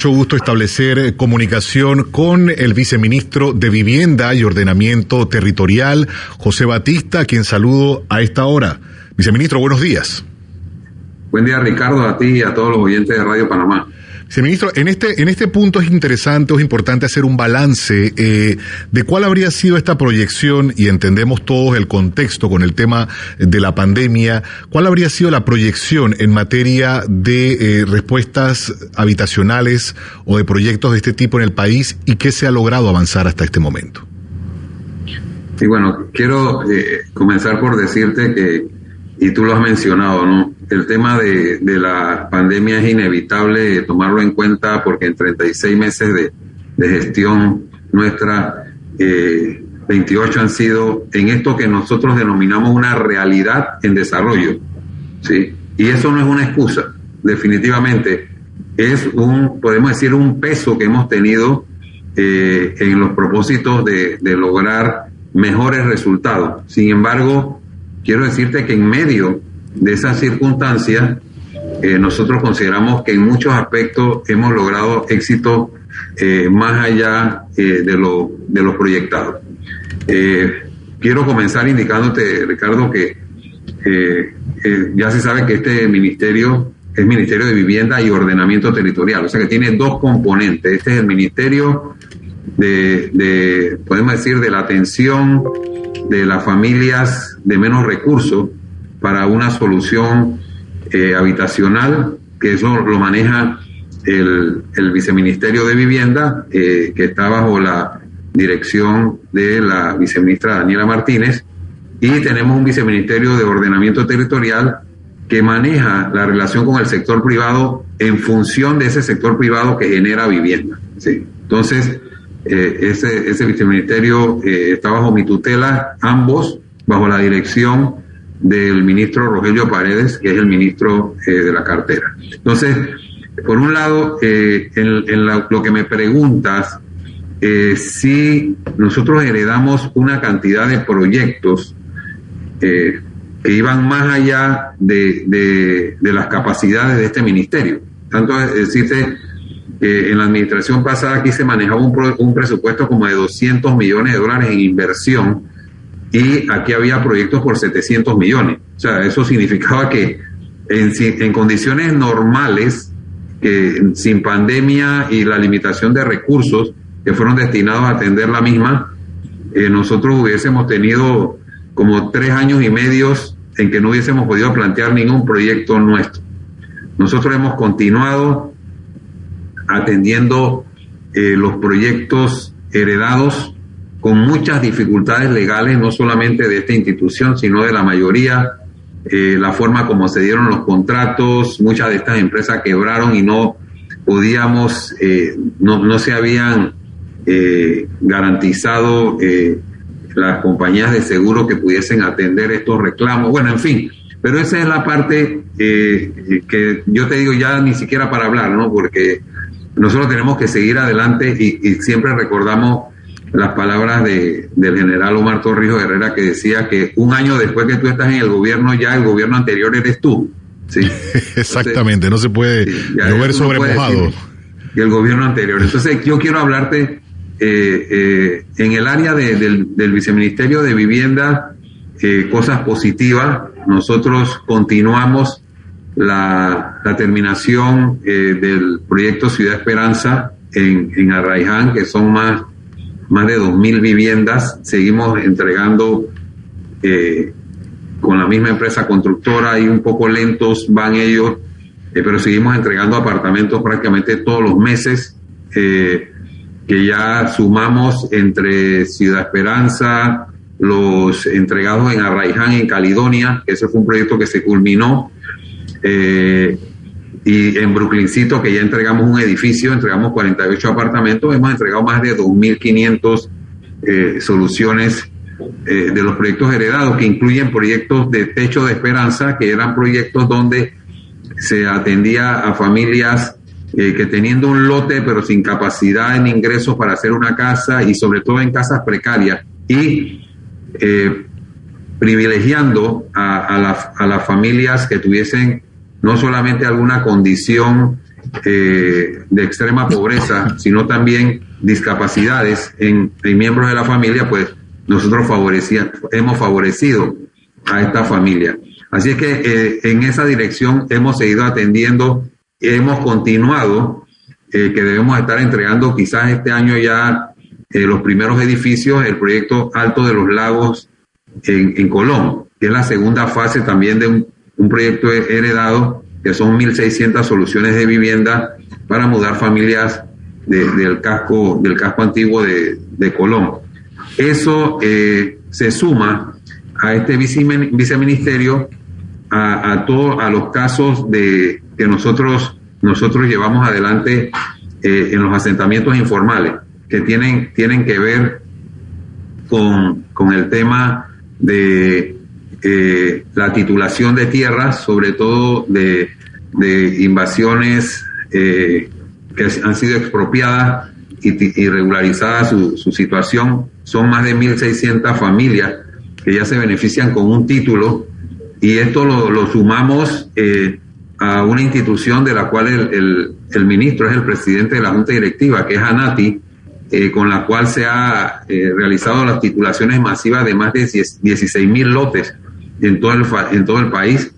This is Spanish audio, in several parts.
Mucho gusto establecer comunicación con el viceministro de Vivienda y Ordenamiento Territorial, José Batista, a quien saludo a esta hora. Viceministro, buenos días. Buen día, Ricardo, a ti y a todos los oyentes de Radio Panamá. Viceministro, en este punto es interesante, es importante hacer un balance de cuál habría sido esta proyección, y entendemos todos el contexto con el tema de la pandemia, cuál habría sido la proyección en materia de respuestas habitacionales o de proyectos de este tipo en el país y qué se ha logrado avanzar hasta este momento. Sí, bueno, quiero comenzar por decirte que, y tú lo has mencionado, ¿no? El tema de la pandemia es inevitable tomarlo en cuenta porque en 36 meses de gestión nuestra, 28 han sido en esto que nosotros denominamos una realidad en desarrollo, ¿sí? Y eso no es una excusa, definitivamente. Es podemos decir, un peso que hemos tenido en los propósitos de lograr mejores resultados. Sin embargo, quiero decirte que en medio de esas circunstancias, nosotros consideramos que en muchos aspectos hemos logrado éxito más allá de lo proyectado. Quiero comenzar indicándote, Ricardo, que ya se sabe que este ministerio es Ministerio de Vivienda y Ordenamiento Territorial, o sea que tiene dos componentes. Este es el Ministerio podemos decir, de la atención de las familias de menos recursos para una solución habitacional, que eso lo maneja el Viceministerio de Vivienda, que está bajo la dirección de la viceministra Daniela Martínez, y tenemos un Viceministerio de Ordenamiento Territorial que maneja la relación con el sector privado en función de ese sector privado que genera vivienda, ¿sí? Entonces, ese viceministerio está bajo mi tutela, ambos bajo la dirección del ministro Rogelio Paredes, que es el ministro de la cartera. Entonces, por un lado, lo que me preguntas, si nosotros heredamos una cantidad de proyectos que iban más allá de las capacidades de este ministerio. Tanto es decirte, en la administración pasada aquí se manejaba un presupuesto como de $200 millones en inversión, y aquí había proyectos por 700 millones. O sea, eso significaba que en condiciones normales, que sin pandemia y la limitación de recursos que fueron destinados a atender la misma, nosotros hubiésemos tenido como 3 años y medio en que no hubiésemos podido plantear ningún proyecto nuestro. Nosotros hemos continuado atendiendo los proyectos heredados con muchas dificultades legales, no solamente de esta institución, sino de la mayoría, la forma como se dieron los contratos. Muchas de estas empresas quebraron y no podíamos, no se habían garantizado las compañías de seguro que pudiesen atender estos reclamos. Bueno, en fin, pero esa es la parte que yo te digo ya ni siquiera para hablar, ¿no? Porque nosotros tenemos que seguir adelante y siempre recordamos las palabras del general Omar Torrijos Herrera, que decía que un año después que tú estás en el gobierno, ya el gobierno anterior eres tú, ¿sí? Exactamente. Entonces, no se puede llover sobre mojado. Y el gobierno anterior. Entonces, yo quiero hablarte en el área del Viceministerio de Vivienda, cosas positivas. Nosotros continuamos la terminación del proyecto Ciudad Esperanza en Arraiján, que son más de 2,000 viviendas. Seguimos entregando con la misma empresa constructora, y un poco lentos van ellos, pero seguimos entregando apartamentos prácticamente todos los meses, que ya sumamos entre Ciudad Esperanza, los entregados en Arraiján, en Caledonia, que ese fue un proyecto que se culminó, y en Brooklyncito, que ya entregamos un edificio, entregamos 48 apartamentos, hemos entregado más de 2,500 soluciones de los proyectos heredados, que incluyen proyectos de Techo de Esperanza, que eran proyectos donde se atendía a familias que teniendo un lote pero sin capacidad en ingresos para hacer una casa, y sobre todo en casas precarias, y privilegiando a las familias que tuviesen no solamente alguna condición de extrema pobreza, sino también discapacidades en miembros de la familia, pues nosotros hemos favorecido a esta familia. Así es que en esa dirección hemos seguido atendiendo, hemos continuado, que debemos estar entregando quizás este año ya los primeros edificios, el proyecto Alto de los Lagos en Colón, que es la segunda fase también de un proyecto heredado, que son 1.600 soluciones de vivienda para mudar familias del casco antiguo de Colón. Eso se suma a este viceministerio a los casos que nosotros llevamos adelante en los asentamientos informales, que tienen que ver con el tema de la titulación de tierras, sobre todo de invasiones que han sido expropiadas y regularizadas su situación. Son más de 1.600 familias que ya se benefician con un título, y esto lo sumamos a una institución de la cual el ministro es el presidente de la Junta Directiva, que es ANATI, con la cual se ha realizado las titulaciones masivas de más de 16.000 lotes en todo el país.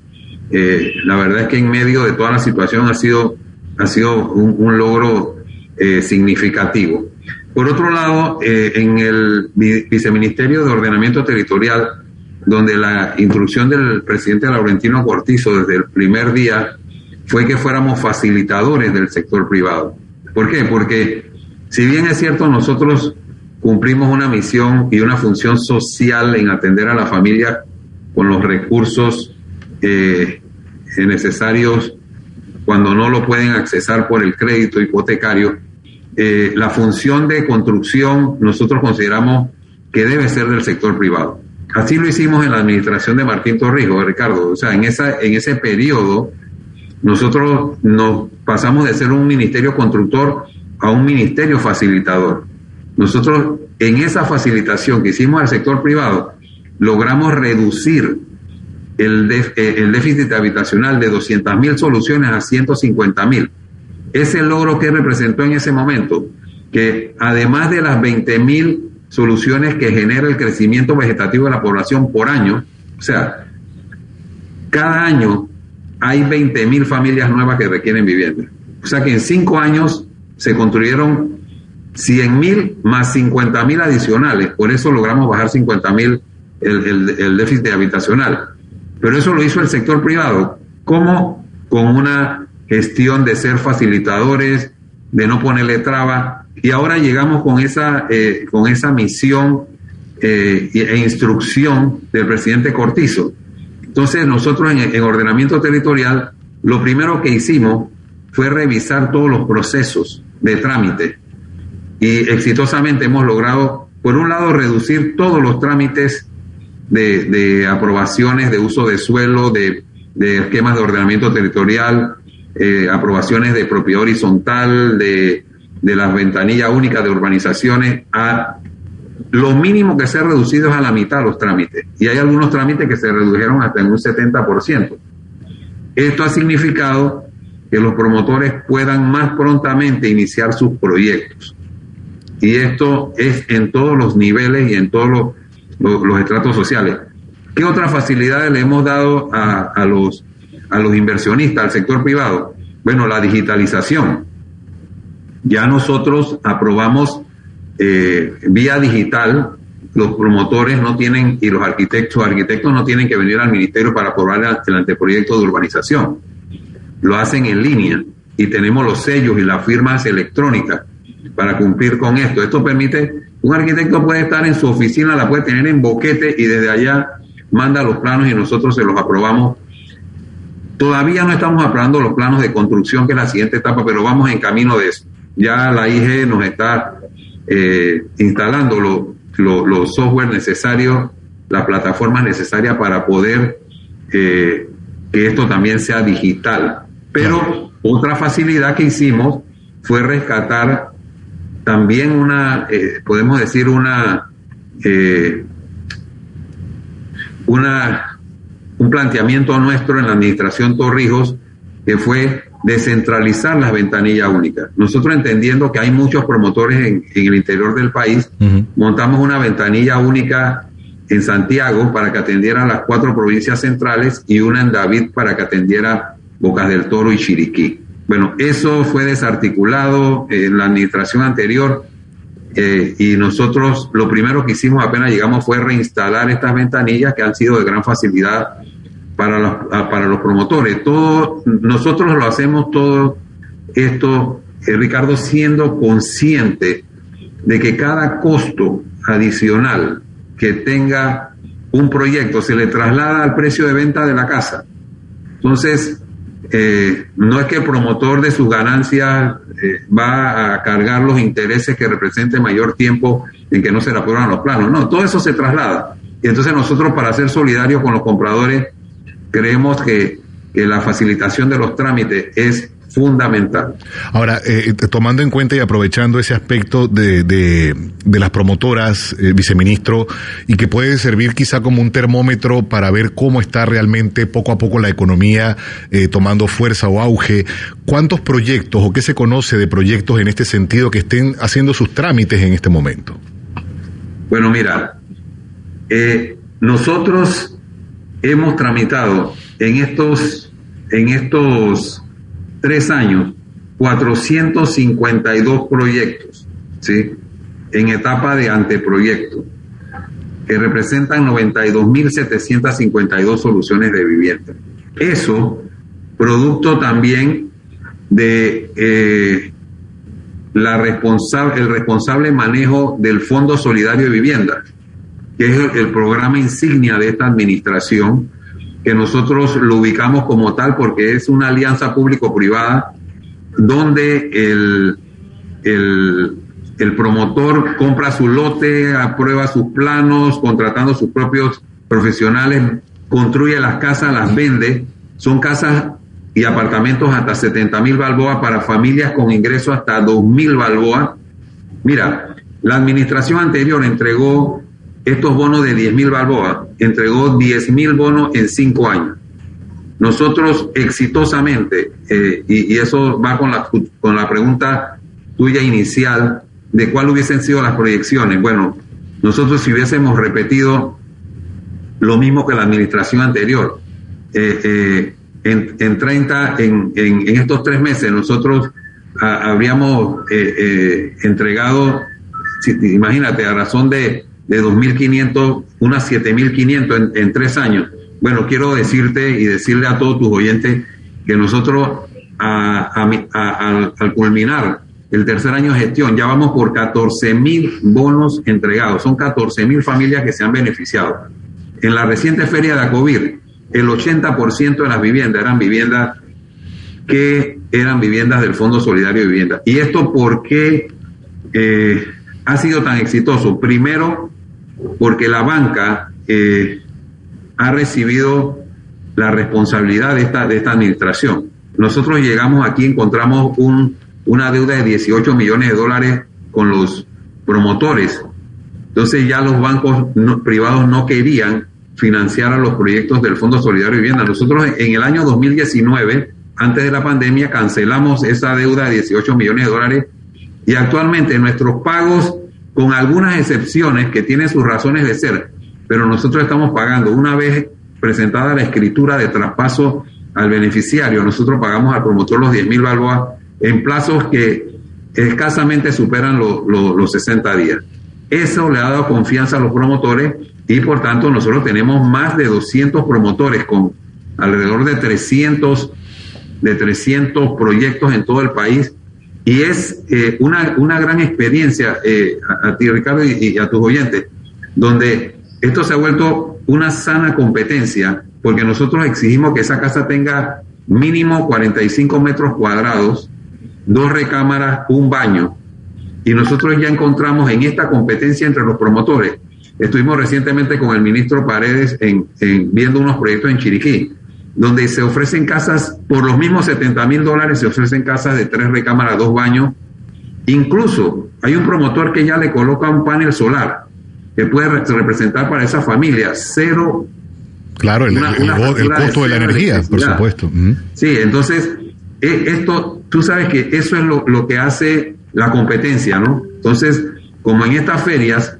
La verdad es que en medio de toda la situación ha sido un logro significativo. Por otro lado, en el Viceministerio de Ordenamiento Territorial, donde la instrucción del presidente Laurentino Cortizo desde el primer día fue que fuéramos facilitadores del sector privado. ¿Por qué? Porque si bien es cierto, nosotros cumplimos una misión y una función social en atender a la familia con los recursos necesarios cuando no lo pueden accesar por el crédito hipotecario, la función de construcción nosotros consideramos que debe ser del sector privado. Así lo hicimos en la administración de Martín Torrijos, Ricardo. O sea, en ese periodo nosotros nos pasamos de ser un ministerio constructor a un ministerio facilitador. Nosotros en esa facilitación que hicimos al sector privado logramos reducir el déficit habitacional de 200.000 soluciones a 150.000. Ese logro que representó en ese momento, que además de las 20.000 soluciones que genera el crecimiento vegetativo de la población por año, o sea, cada año hay 20.000 familias nuevas que requieren vivienda. O sea que en 5 años se construyeron 100.000 más 50.000 adicionales. Por eso logramos bajar 50.000 el déficit habitacional. Pero eso lo hizo el sector privado. ¿Cómo? Con una gestión de ser facilitadores, de no ponerle traba. Y ahora llegamos con esa misión e instrucción del presidente Cortizo. Entonces nosotros en ordenamiento territorial, lo primero que hicimos fue revisar todos los procesos de trámite. Y exitosamente hemos logrado, por un lado, reducir todos los trámites de aprobaciones de uso de suelo, de esquemas de ordenamiento territorial, aprobaciones de propiedad horizontal, de las ventanillas únicas de urbanizaciones. A lo mínimo que se ha reducido es a la mitad los trámites, y hay algunos trámites que se redujeron hasta en un 70%. Esto ha significado que los promotores puedan más prontamente iniciar sus proyectos, y esto es en todos los niveles y en todos los estratos sociales. ¿Qué otras facilidades le hemos dado a los inversionistas, al sector privado? Bueno, la digitalización. Ya nosotros aprobamos vía digital. Los promotores no tienen, y los arquitectos no tienen que venir al ministerio para aprobar el anteproyecto de urbanización. Lo hacen en línea, y tenemos los sellos y las firmas electrónicas para cumplir con esto. Esto permite, un arquitecto puede estar en su oficina, la puede tener en boquete, y desde allá manda los planos y nosotros se los aprobamos. Todavía no estamos aprobando los planos de construcción, que es la siguiente etapa, pero vamos en camino de eso. Ya la IG nos está instalando los software necesarios, las plataformas necesarias para poder que esto también sea digital. Pero otra facilidad que hicimos fue rescatar también podemos decir un planteamiento nuestro en la administración Torrijos, que fue descentralizar las ventanillas únicas. Nosotros, entendiendo que hay muchos promotores en el interior del país, montamos una ventanilla única en Santiago para que atendiera las 4 provincias centrales y una en David para que atendiera Bocas del Toro y Chiriquí. Bueno, eso fue desarticulado en la administración anterior, y nosotros lo primero que hicimos apenas llegamos fue reinstalar estas ventanillas que han sido de gran facilidad para los promotores. Nosotros lo hacemos todo esto, Ricardo, siendo consciente de que cada costo adicional que tenga un proyecto se le traslada al precio de venta de la casa. Entonces, no es que el promotor de sus ganancias va a cargar los intereses que represente mayor tiempo en que no se le aprueban los planos. No, todo eso se traslada. Y entonces nosotros, para ser solidarios con los compradores, creemos que la facilitación de los trámites es fundamental. Ahora, tomando en cuenta y aprovechando ese aspecto de las promotoras, viceministro, y que puede servir quizá como un termómetro para ver cómo está realmente poco a poco la economía tomando fuerza o auge, ¿cuántos proyectos o qué se conoce de proyectos en este sentido que estén haciendo sus trámites en este momento? Bueno, mira, nosotros hemos tramitado en estos 3 años 452 proyectos, ¿sí?, en etapa de anteproyecto, que representan 92.752 soluciones de vivienda. Eso, producto también de el responsable manejo del Fondo Solidario de Vivienda, que es el programa insignia de esta administración, que nosotros lo ubicamos como tal porque es una alianza público-privada donde el promotor compra su lote, aprueba sus planos, contratando sus propios profesionales, construye las casas, las vende. Son casas y apartamentos hasta 70,000 balboas para familias con ingresos hasta 2,000 balboas. Mira, la administración anterior entregó estos bonos de 10,000 balboas, entregó 10,000 bonos en 5 años. Nosotros exitosamente, y eso va con la pregunta tuya inicial de cuál hubiesen sido las proyecciones. Bueno, nosotros si hubiésemos repetido lo mismo que la administración anterior, en estos 3 meses nosotros habríamos entregado, imagínate, a razón de 2.500, unas 7.500 en 3 años. Bueno, quiero decirte y decirle a todos tus oyentes que nosotros al culminar el tercer año de gestión ya vamos por 14,000 bonos entregados. Son 14,000 familias que se han beneficiado. En la reciente feria de Acovir, el 80% de las viviendas eran viviendas del Fondo Solidario de Vivienda. ¿Y esto por qué ha sido tan exitoso? Primero, porque la banca ha recibido la responsabilidad de esta administración. Nosotros llegamos aquí, encontramos una deuda de $18 millones con los promotores. Entonces ya los bancos privados no querían financiar a los proyectos del Fondo Solidario de Vivienda. Nosotros en el año 2019, antes de la pandemia, cancelamos esa deuda de $18 millones y actualmente nuestros pagos, con algunas excepciones que tienen sus razones de ser, pero nosotros estamos pagando una vez presentada la escritura de traspaso al beneficiario, nosotros pagamos al promotor los 10,000 balboas en plazos que escasamente superan los 60 días. Eso le ha dado confianza a los promotores y por tanto nosotros tenemos más de 200 promotores con alrededor de 300 proyectos en todo el país. Y es una gran experiencia a ti, Ricardo, y a tus oyentes, donde esto se ha vuelto una sana competencia, porque nosotros exigimos que esa casa tenga mínimo 45 metros cuadrados, 2 recámaras, un baño. Y nosotros ya encontramos en esta competencia entre los promotores. Estuvimos recientemente con el ministro Paredes viendo unos proyectos en Chiriquí, donde se ofrecen casas, por los mismos $70,000 se ofrecen casas de 3 recámaras, 2 baños. Incluso hay un promotor que ya le coloca un panel solar que puede representar para esa familia Claro, el costo de la energía, por supuesto. Sí, entonces esto, tú sabes que eso es lo que hace la competencia, ¿no? Entonces, como en estas ferias,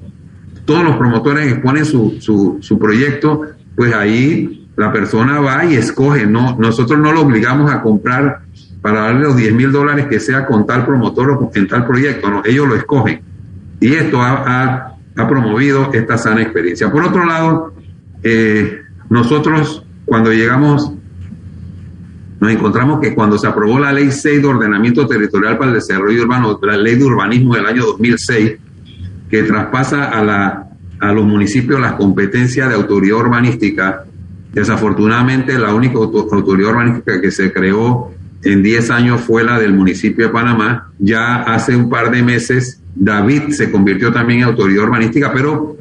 todos los promotores exponen su proyecto, pues ahí la persona va y escoge, ¿no? Nosotros no lo obligamos a comprar para darle los $10,000 que sea con tal promotor o en tal proyecto, ¿no? Ellos lo escogen. Y esto ha promovido esta sana experiencia. Por otro lado, nosotros cuando llegamos, nos encontramos que cuando se aprobó la Ley 6 de Ordenamiento Territorial para el Desarrollo Urbano, la Ley de Urbanismo del año 2006, que traspasa a los municipios las competencias de autoridad urbanística, desafortunadamente la única autoridad urbanística que se creó en 10 años fue la del municipio de Panamá. Ya hace un par de meses David se convirtió también en autoridad urbanística, pero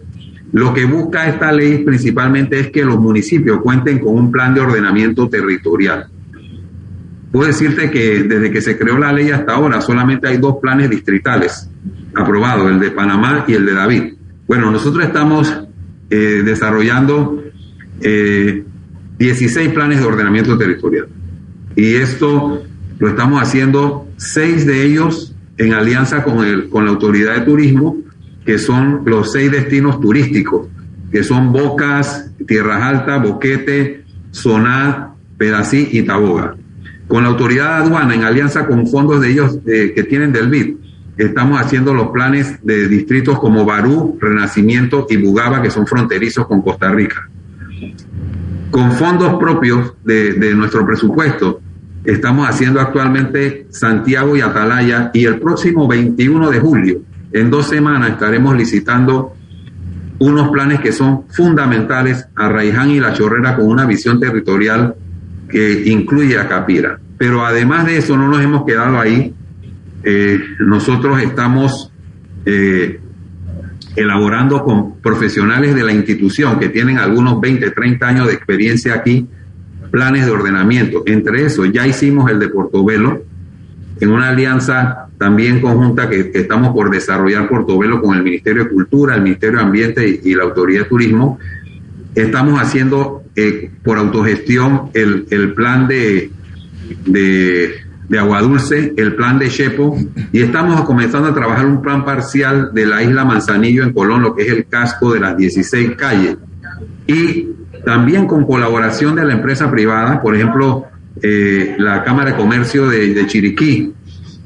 lo que busca esta ley principalmente es que los municipios cuenten con un plan de ordenamiento territorial. Puedo decirte que desde que se creó la ley hasta ahora solamente hay 2 planes distritales aprobados, el de Panamá y el de David. Bueno, nosotros estamos desarrollando 16 planes de ordenamiento territorial. Y esto lo estamos haciendo 6 de ellos en alianza con la Autoridad de Turismo, que son los 6 destinos turísticos, que son Bocas, Tierras Altas, Boquete, Soná, Pedací y Taboga. Con la Autoridad de Aduana, en alianza con fondos de ellos que tienen del BID, estamos haciendo los planes de distritos como Barú, Renacimiento y Bugaba, que son fronterizos con Costa Rica. Con fondos propios de nuestro presupuesto, estamos haciendo actualmente Santiago y Atalaya, y el próximo 21 de julio, en 2 semanas, estaremos licitando unos planes que son fundamentales, Arraiján y La Chorrera, con una visión territorial que incluye a Capira. Pero además de eso, no nos hemos quedado ahí. Nosotros estamos elaborando con profesionales de la institución que tienen algunos 20, 30 años de experiencia aquí, planes de ordenamiento. Entre esos, ya hicimos el de Portobelo, en una alianza también conjunta que estamos por desarrollar Portobelo con el Ministerio de Cultura, el Ministerio de Ambiente y la Autoridad de Turismo. Estamos haciendo por autogestión el plan de Agua Dulce, el plan de Chepo, y estamos comenzando a trabajar un plan parcial de la isla Manzanillo en Colón, lo que es el casco de las 16 calles. Y también con colaboración de la empresa privada, por ejemplo, la Cámara de Comercio de Chiriquí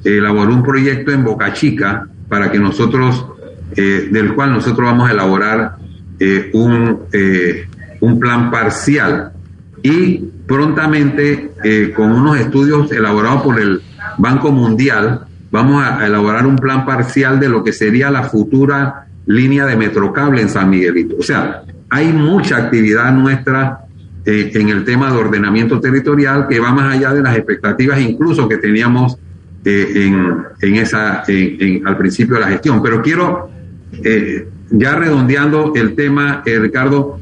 elaboró un proyecto en Boca Chica para que nosotros, del cual nosotros vamos a elaborar un plan parcial, y prontamente con unos estudios elaborados por el Banco Mundial vamos a elaborar un plan parcial de lo que sería la futura línea de Metrocable en San Miguelito. O sea, hay mucha actividad nuestra en el tema de ordenamiento territorial que va más allá de las expectativas incluso que teníamos al principio de la gestión. Pero quiero, ya redondeando el tema, Ricardo,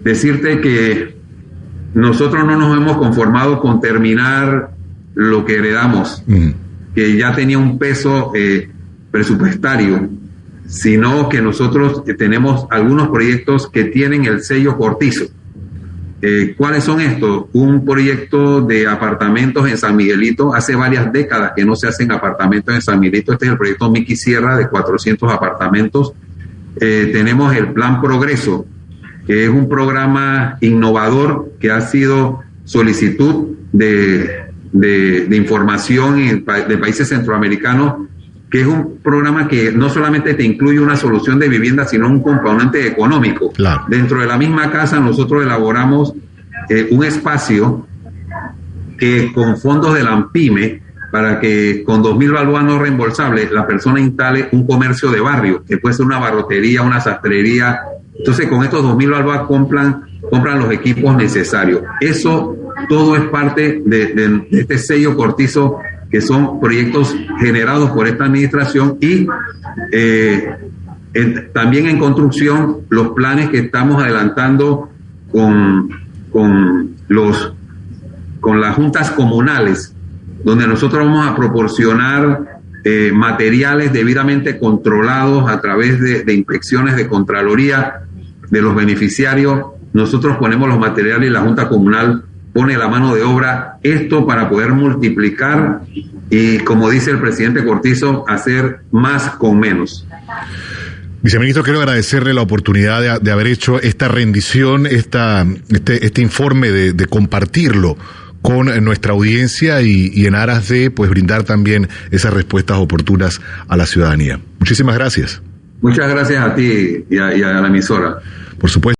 decirte que nosotros no nos hemos conformado con terminar lo que heredamos, que ya tenía un peso presupuestario, sino que nosotros tenemos algunos proyectos que tienen el sello Cortizo. ¿Cuáles son estos? Un proyecto de apartamentos en San Miguelito. Hace varias décadas que no se hacen apartamentos en San Miguelito. Este es el proyecto Miki Sierra de 400 apartamentos. Tenemos el Plan Progreso, que es un programa innovador que ha sido solicitud de información de países centroamericanos, que es un programa que no solamente te incluye una solución de vivienda, sino un componente económico. Claro. Dentro de la misma casa nosotros elaboramos un espacio que con fondos de la AMPIME, para que con 2.000 balboas no reembolsables la persona instale un comercio de barrio, que puede ser una barrotería, una sastrería. Entonces con estos 2.000 balboas compran los equipos necesarios. Eso todo es parte de este sello Cortizo, que son proyectos generados por esta administración, y también en construcción los planes que estamos adelantando con las juntas comunales, donde nosotros vamos a proporcionar materiales debidamente controlados a través de inspecciones de Contraloría de los beneficiarios. Nosotros ponemos los materiales y la Junta Comunal pone la mano de obra, esto para poder multiplicar y, como dice el presidente Cortizo, hacer más con menos. Viceministro, quiero agradecerle la oportunidad de haber hecho esta rendición, este informe, de compartirlo con nuestra audiencia y en aras de pues brindar también esas respuestas oportunas a la ciudadanía. Muchísimas gracias. Muchas gracias a ti y a la emisora. Por supuesto.